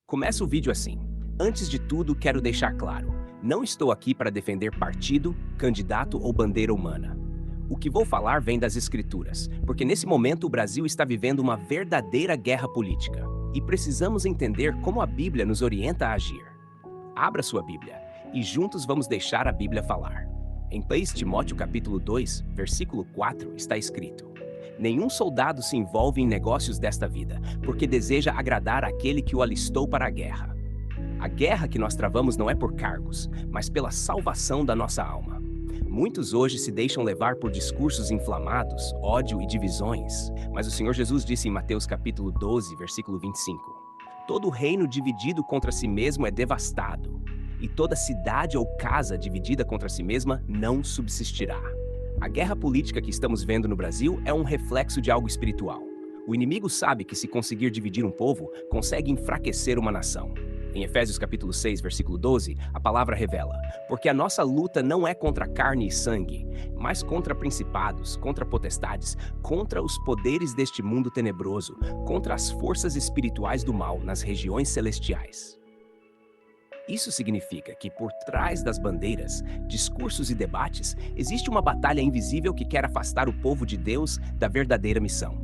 Começa o vídeo assim. Antes de tudo, quero deixar claro: não estou aqui para defender partido, candidato ou bandeira humana. O que vou falar vem das Escrituras, porque nesse momento o Brasil está vivendo uma verdadeira guerra política. E precisamos entender como a Bíblia nos orienta a agir. Abra sua Bíblia e juntos vamos deixar a Bíblia falar. Em 2 Timóteo capítulo 2, versículo 4, está escrito: nenhum soldado se envolve em negócios desta vida, porque deseja agradar aquele que o alistou para a guerra. A guerra que nós travamos não é por cargos, mas pela salvação da nossa alma. Muitos hoje se deixam levar por discursos inflamados, ódio e divisões, mas o Senhor Jesus disse em Mateus capítulo 12, versículo 25: todo reino dividido contra si mesmo é devastado, e toda cidade ou casa dividida contra si mesma não subsistirá. A guerra política que estamos vendo no Brasil é um reflexo de algo espiritual. O inimigo sabe que se conseguir dividir um povo, consegue enfraquecer uma nação. Em Efésios capítulo 6, versículo 12, a palavra revela: porque a nossa luta não é contra carne e sangue, mas contra principados, contra potestades, contra os poderes deste mundo tenebroso, contra as forças espirituais do mal nas regiões celestiais. Isso significa que por trás das bandeiras, discursos e debates, existe uma batalha invisível que quer afastar o povo de Deus da verdadeira missão.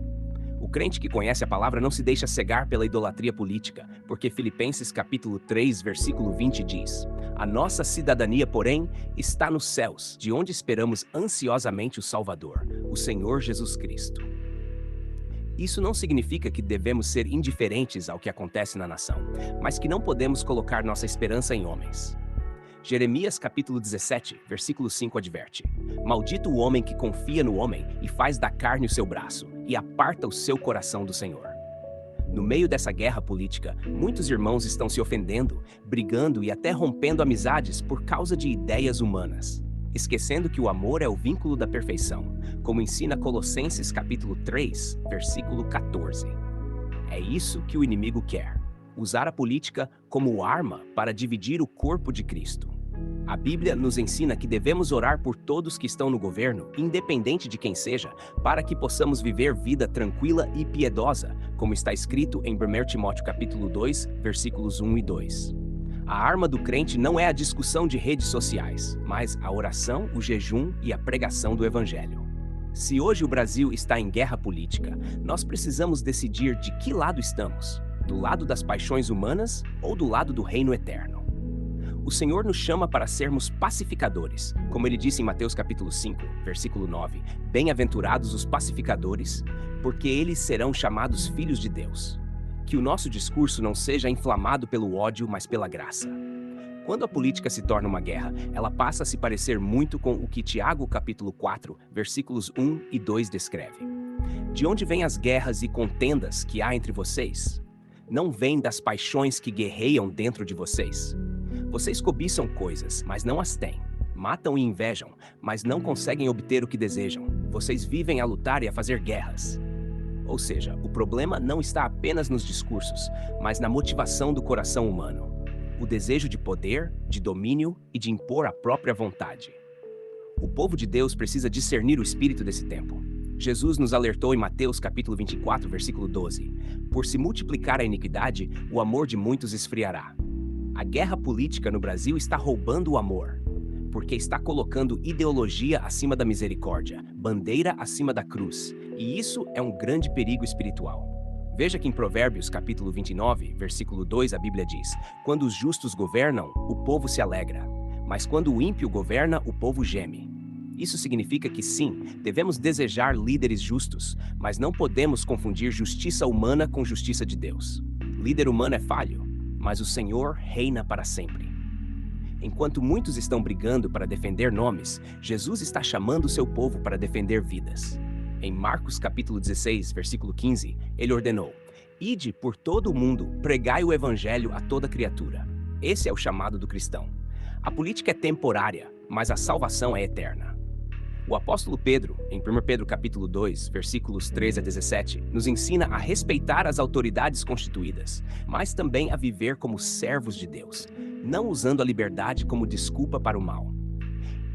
O crente que conhece a palavra não se deixa cegar pela idolatria política, porque Filipenses capítulo 3, versículo 20 diz: a nossa cidadania, porém, está nos céus, de onde esperamos ansiosamente o Salvador, o Senhor Jesus Cristo. Isso não significa que devemos ser indiferentes ao que acontece na nação, mas que não podemos colocar nossa esperança em homens. Jeremias capítulo 17, versículo 5 adverte: maldito o homem que confia no homem e faz da carne o seu braço, e aparta o seu coração do Senhor. No meio dessa guerra política, muitos irmãos estão se ofendendo, brigando e até rompendo amizades por causa de ideias humanas, esquecendo que o amor é o vínculo da perfeição, como ensina Colossenses capítulo 3, versículo 14. É isso que o inimigo quer: usar a política como arma para dividir o corpo de Cristo. A Bíblia nos ensina que devemos orar por todos que estão no governo, independente de quem seja, para que possamos viver vida tranquila e piedosa, como está escrito em 1 Timóteo capítulo 2, versículos 1 e 2. A arma do crente não é a discussão de redes sociais, mas a oração, o jejum e a pregação do Evangelho. Se hoje o Brasil está em guerra política, nós precisamos decidir de que lado estamos: do lado das paixões humanas ou do lado do reino eterno. O Senhor nos chama para sermos pacificadores, como ele disse em Mateus capítulo 5, versículo 9: bem-aventurados os pacificadores, porque eles serão chamados filhos de Deus. Que o nosso discurso não seja inflamado pelo ódio, mas pela graça. Quando a política se torna uma guerra, ela passa a se parecer muito com o que Tiago capítulo 4, versículos 1 e 2 descreve. De onde vêm as guerras e contendas que há entre vocês? Não vêm das paixões que guerreiam dentro de vocês? Vocês cobiçam coisas, mas não as têm. Matam e invejam, mas não conseguem obter o que desejam. Vocês vivem a lutar e a fazer guerras. Ou seja, o problema não está apenas nos discursos, mas na motivação do coração humano. O desejo de poder, de domínio e de impor a própria vontade. O povo de Deus precisa discernir o espírito desse tempo. Jesus nos alertou em Mateus capítulo 24, versículo 12: por se multiplicar a iniquidade, o amor de muitos esfriará. A guerra política no Brasil está roubando o amor, porque está colocando ideologia acima da misericórdia, bandeira acima da cruz, e isso é um grande perigo espiritual. Veja que em Provérbios capítulo 29, versículo 2, a Bíblia diz: quando os justos governam, o povo se alegra, mas quando o ímpio governa, o povo geme. Isso significa que sim, devemos desejar líderes justos, mas não podemos confundir justiça humana com justiça de Deus. Líder humano é falho, mas o Senhor reina para sempre. Enquanto muitos estão brigando para defender nomes, Jesus está chamando o seu povo para defender vidas. Em Marcos capítulo 16, versículo 15, ele ordenou: ide por todo o mundo, pregai o evangelho a toda criatura. Esse é o chamado do cristão. A política é temporária, mas a salvação é eterna. O apóstolo Pedro, em 1 Pedro capítulo 2, versículos 13 a 17, nos ensina a respeitar as autoridades constituídas, mas também a viver como servos de Deus, não usando a liberdade como desculpa para o mal.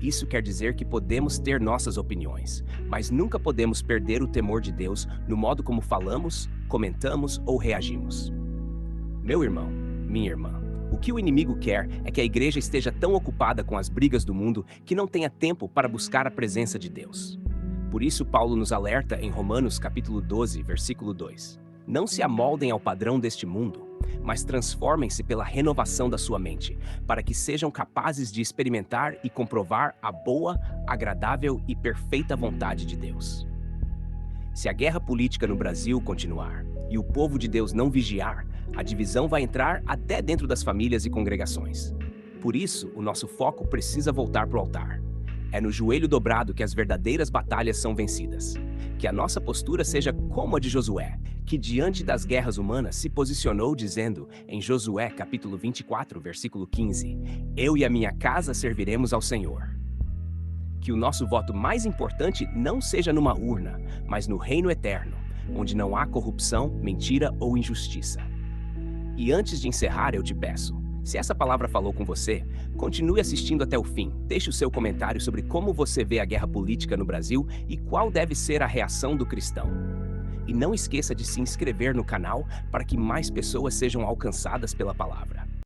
Isso quer dizer que podemos ter nossas opiniões, mas nunca podemos perder o temor de Deus no modo como falamos, comentamos ou reagimos. Meu irmão, Minha irmã, o que o inimigo quer é que a igreja esteja tão ocupada com as brigas do mundo que não tenha tempo para buscar a presença de Deus. Por isso, Paulo nos alerta em Romanos capítulo 12, versículo 2. Não se amoldem ao padrão deste mundo, mas transformem-se pela renovação da sua mente, para que sejam capazes de experimentar e comprovar a boa, agradável e perfeita vontade de Deus. Se a guerra política no Brasil continuar e o povo de Deus não vigiar, a divisão vai entrar até dentro das famílias e congregações. Por isso, o nosso foco precisa voltar para o altar. É no joelho dobrado que as verdadeiras batalhas são vencidas. Que a nossa postura seja como a de Josué, que diante das guerras humanas se posicionou dizendo, em Josué capítulo 24, versículo 15, Eu e a minha casa serviremos ao Senhor. Que o nosso voto mais importante não seja numa urna, mas no reino eterno, onde não há corrupção, mentira ou injustiça. E antes de encerrar, eu te peço, se essa palavra falou com você, continue assistindo até o fim. Deixe o seu comentário sobre como você vê a guerra política no Brasil e qual deve ser a reação do cristão. E não esqueça de se inscrever no canal para que mais pessoas sejam alcançadas pela palavra.